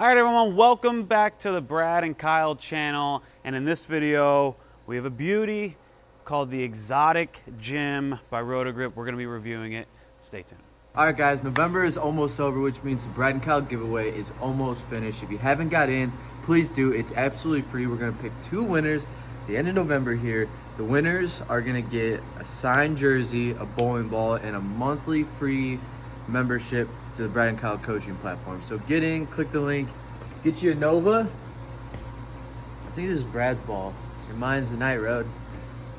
All right, everyone, welcome back to the Brad and Kyle channel. And in this video, we have a beauty called the Exotic Gym by Rotogrip. We're gonna be reviewing it. Stay tuned. All right, guys, November is almost over, which means the Brad and Kyle giveaway is almost finished. If you haven't got in, please do. It's absolutely free. We're gonna pick 2 winners at the end of November here. The winners are gonna get a signed jersey, a bowling ball, and a monthly free membership to the Brad and Kyle coaching platform. So get in, click the link, get you a Nova. I think this is Brad's ball, and mine's the Night Road.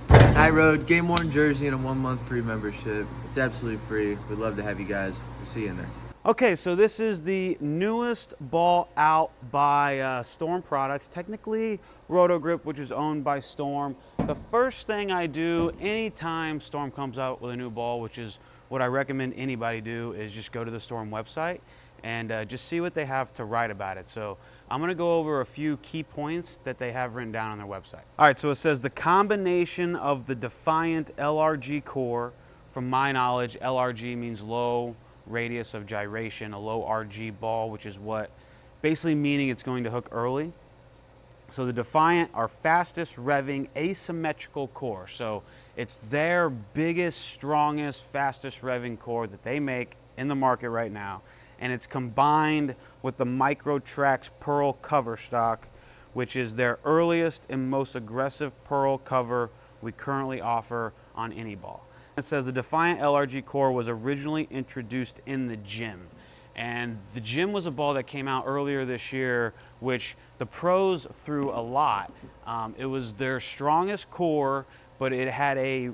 Night Road, game worn jersey, and a 1-month free membership. It's absolutely free. We'd love to have you guys. We'll see you in there. Okay, so this is the newest ball out by Storm Products, technically Rotogrip, which is owned by Storm. The first thing I do anytime Storm comes out with a new ball, which is what I recommend anybody do, is just go to the Storm website and just see what they have to write about it. So I'm gonna go over a few key points that they have written down on their website. All right, so it says the combination of the Defiant LRG core, from my knowledge, LRG means low radius of gyration, a low RG ball, which is what basically meaning it's going to hook early. So the Defiant are fastest revving asymmetrical core. So it's their biggest, strongest, fastest revving core that they make in the market right now. And it's combined with the Microtrax Pearl cover stock, which is their earliest and most aggressive pearl cover we currently offer on any ball. It says the Defiant LRG core was originally introduced in the Gym. And the Gym was a ball that came out earlier this year, which the pros threw a lot. It was their strongest core, but it had a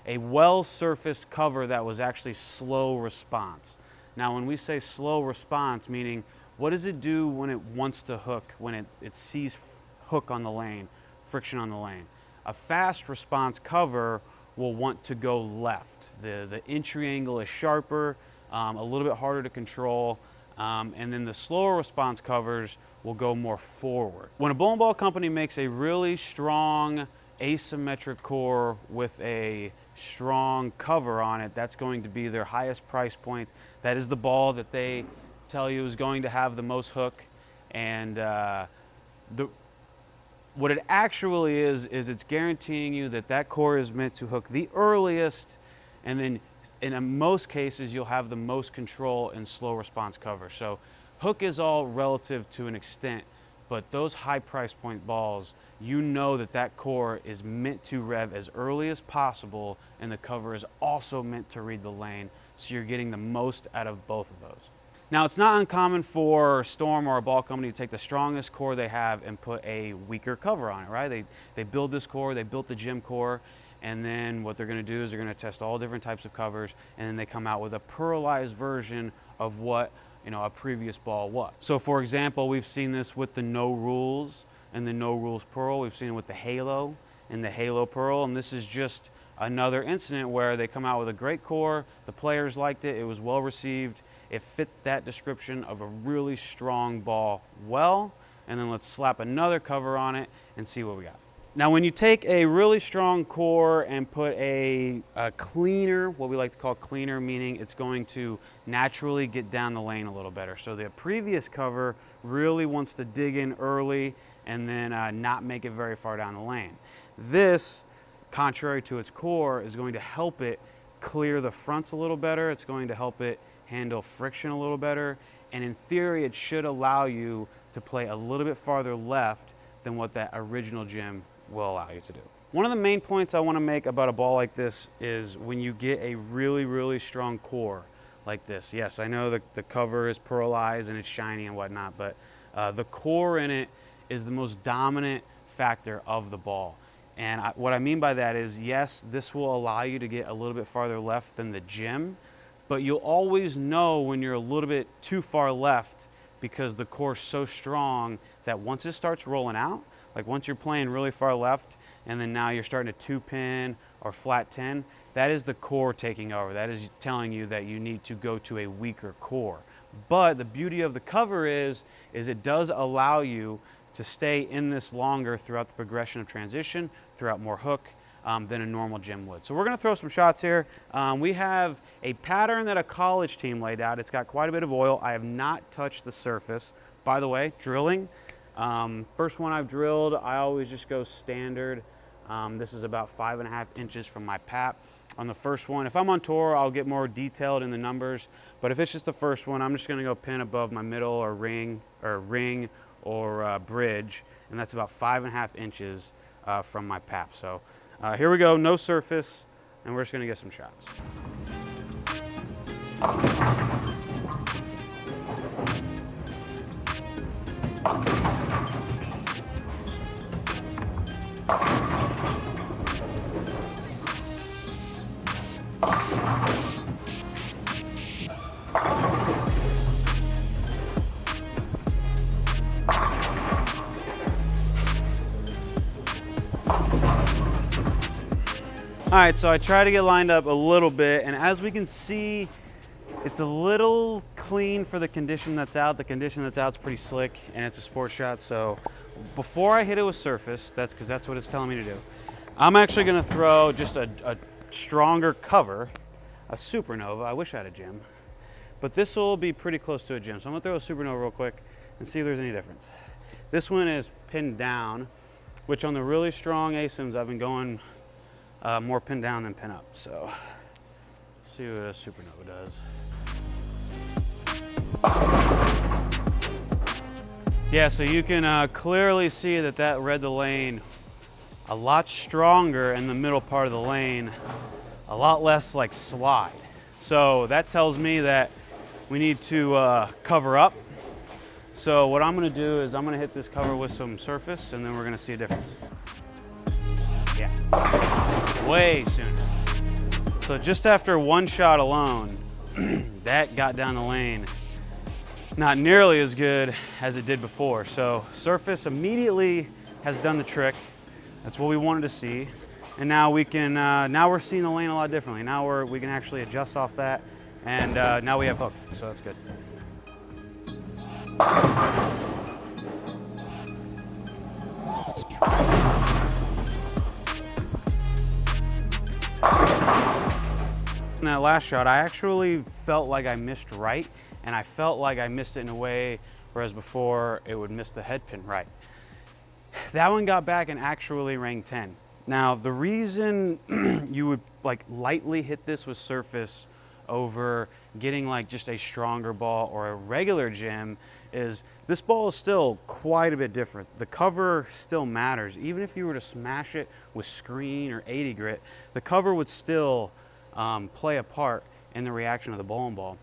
well-surfaced cover that was actually slow response. Now, when we say slow response, meaning what does it do when it wants to hook, when it sees hook on the lane, friction on the lane? A fast response cover will want to go left. The entry angle is sharper, a little bit harder to control, and then the slower response covers will go more forward. When a bowling ball company makes a really strong asymmetric core with a strong cover on it, that's going to be their highest price point. That is the ball that they tell you is going to have the most hook, and what it actually is it's guaranteeing you that that core is meant to hook the earliest, and then in most cases you'll have the most control in slow response cover. So hook is all relative to an extent, but those high price point balls, you know that that core is meant to rev as early as possible, and the cover is also meant to read the lane, so you're getting the most out of both of those. Now, it's not uncommon for Storm or a ball company to take the strongest core they have and put a weaker cover on it, right? They build this core, they built the Gym core, and then what they're gonna do is they're gonna test all different types of covers, and then they come out with a pearlized version of what a previous ball was. So for example, we've seen this with the No Rules and the No Rules Pearl. We've seen it with the Halo and the Halo Pearl, and this is just another incident where they come out with a great core, the players liked it, it was well received, it fit that description of a really strong ball well, and then let's slap another cover on it and see what we got. Now, when you take a really strong core and put a cleaner, what we like to call cleaner, meaning it's going to naturally get down the lane a little better. So the previous cover really wants to dig in early and then not make it very far down the lane. This, contrary to its core, is going to help it clear the fronts a little better. It's going to help it handle friction a little better. And in theory, it should allow you to play a little bit farther left than what that original Gym will allow you to do. One of the main points I want to make about a ball like this is when you get a really, really strong core like this. Yes, I know the cover is pearlized and it's shiny and whatnot, but the core in it is the most dominant factor of the ball. And what I mean by that is, yes, this will allow you to get a little bit farther left than the Gym, but you'll always know when you're a little bit too far left because the core's so strong that once it starts rolling out, like once you're playing really far left and then now you're starting to 2-pin or flat 10, that is the core taking over. That is telling you that you need to go to a weaker core. But the beauty of the cover is it does allow you to stay in this longer throughout the progression of transition, throughout more hook, than a normal gym would. So we're gonna throw some shots here. We have a pattern that a college team laid out. It's got quite a bit of oil. I have not touched the surface. By the way, drilling. First one I've drilled, I always just go standard. This is about 5.5 inches from my pap. On the first one, if I'm on tour, I'll get more detailed in the numbers. But if it's just the first one, I'm just gonna go pin above my middle or ring or bridge. And that's about 5.5 inches from my pap. So here we go, no surface, and we're just gonna get some shots. All right, so I try to get lined up a little bit, and as we can see, it's a little clean for the condition that's out. The condition that's out is pretty slick, and it's a sport shot. So before I hit it with surface, that's because that's what it's telling me to do, I'm actually gonna throw just a stronger cover, a supernova. I wish I had a gym, but this will be pretty close to a gym. So I'm gonna throw a supernova real quick and see if there's any difference. This one is pinned down, which on the really strong ASIMs, I've been going more pin down than pin up. So see what a supernova does. Yeah, so you can clearly see that that read the lane a lot stronger in the middle part of the lane, a lot less like slide. So that tells me that we need to cover up. So what I'm gonna do is I'm gonna hit this cover with some surface, and then we're gonna see a difference. Yeah, way sooner. So just after one shot alone, that got down the lane not nearly as good as it did before. So surface immediately has done the trick. That's what we wanted to see. And now we can, now we're seeing the lane a lot differently. Now we can actually adjust off that, and now we have hook, so that's good. In that last shot, I actually felt like I missed right, and I felt like I missed it in a way, whereas before it would miss the head pin right. That one got back and actually rang 10. Now, the reason you would like lightly hit this with surface over getting like just a stronger ball or a regular gym is this ball is still quite a bit different. The cover still matters. Even if you were to smash it with screen or 80 grit, the cover would still play a part in the reaction of the bowling ball.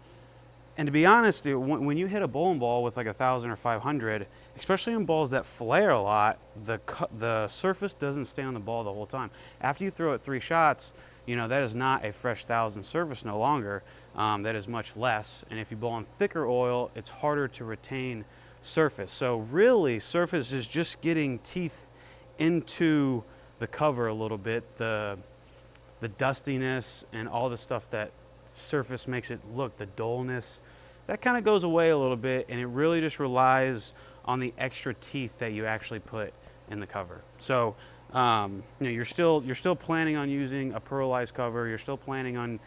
And to be honest, dude, when you hit a bowling ball with like 1,000 or 500, especially in balls that flare a lot, the surface doesn't stay on the ball the whole time. After you throw it 3 shots, you know, that is not a fresh 1,000 surface no longer. That is much less. And if you bowl on thicker oil, it's harder to retain surface. So really, surface is just getting teeth into the cover a little bit. The dustiness and all the stuff that surface makes it look, the dullness, that kind of goes away a little bit, and it really just relies on the extra teeth that you actually put in the cover. So you know, you're still planning on using a pearlized cover. You're still planning on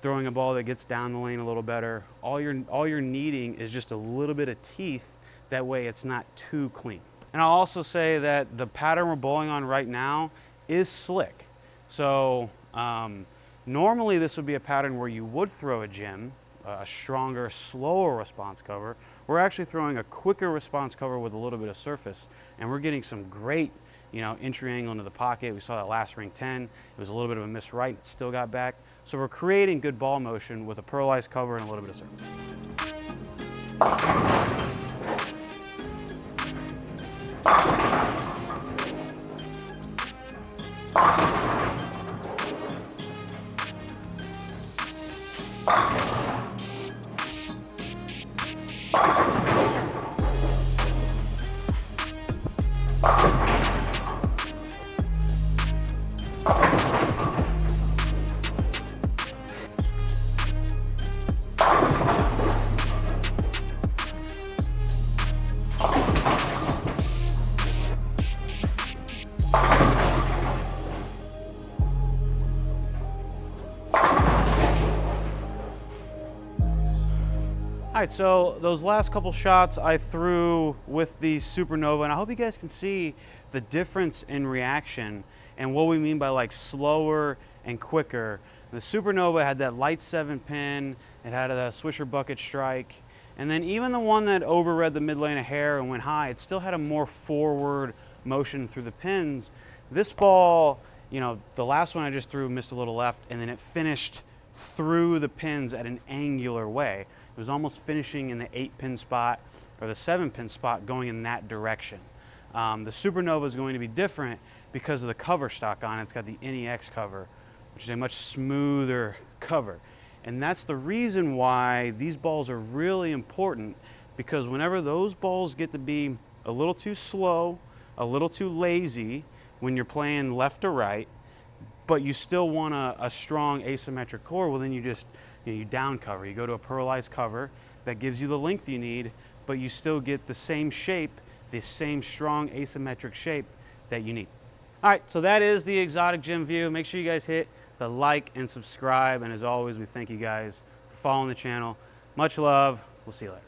throwing a ball that gets down the lane a little better. All you're needing is just a little bit of teeth. That way it's not too clean. And I'll also say that the pattern we're bowling on right now is slick. So normally this would be a pattern where you would throw a gym, a stronger, slower response cover. We're actually throwing a quicker response cover with a little bit of surface, and we're getting some great, you know, entry angle into the pocket. We saw that last ring 10. It was a little bit of a miss right, it still got back. So we're creating good ball motion with a pearlized cover and a little bit of surface. right, so those last couple shots I threw with the Supernova, and I hope you guys can see the difference in reaction and what we mean by like slower and quicker. The Supernova had that light 7-pin, it had a Swisher bucket strike, and then even the one that overread the mid lane of hair and went high, it still had a more forward motion through the pins. This ball, you know, the last one I just threw missed a little left, and then it finished through the pins at an angular way. It was almost finishing in the 8-pin spot or the 7-pin spot, going in that direction. The Supernova is going to be different because of the cover stock on it. It's got the NEX cover, which is a much smoother cover. And that's the reason why these balls are really important, because whenever those balls get to be a little too slow, a little too lazy when you're playing left or right, but you still want a strong asymmetric core, well then you just, you down cover. You go to a pearlized cover that gives you the length you need, but you still get the same shape, the same strong asymmetric shape that you need. All right, so that is the Exotic Gem View. Make sure you guys hit the like and subscribe, and as always, we thank you guys for following the channel. Much love. We'll see you later.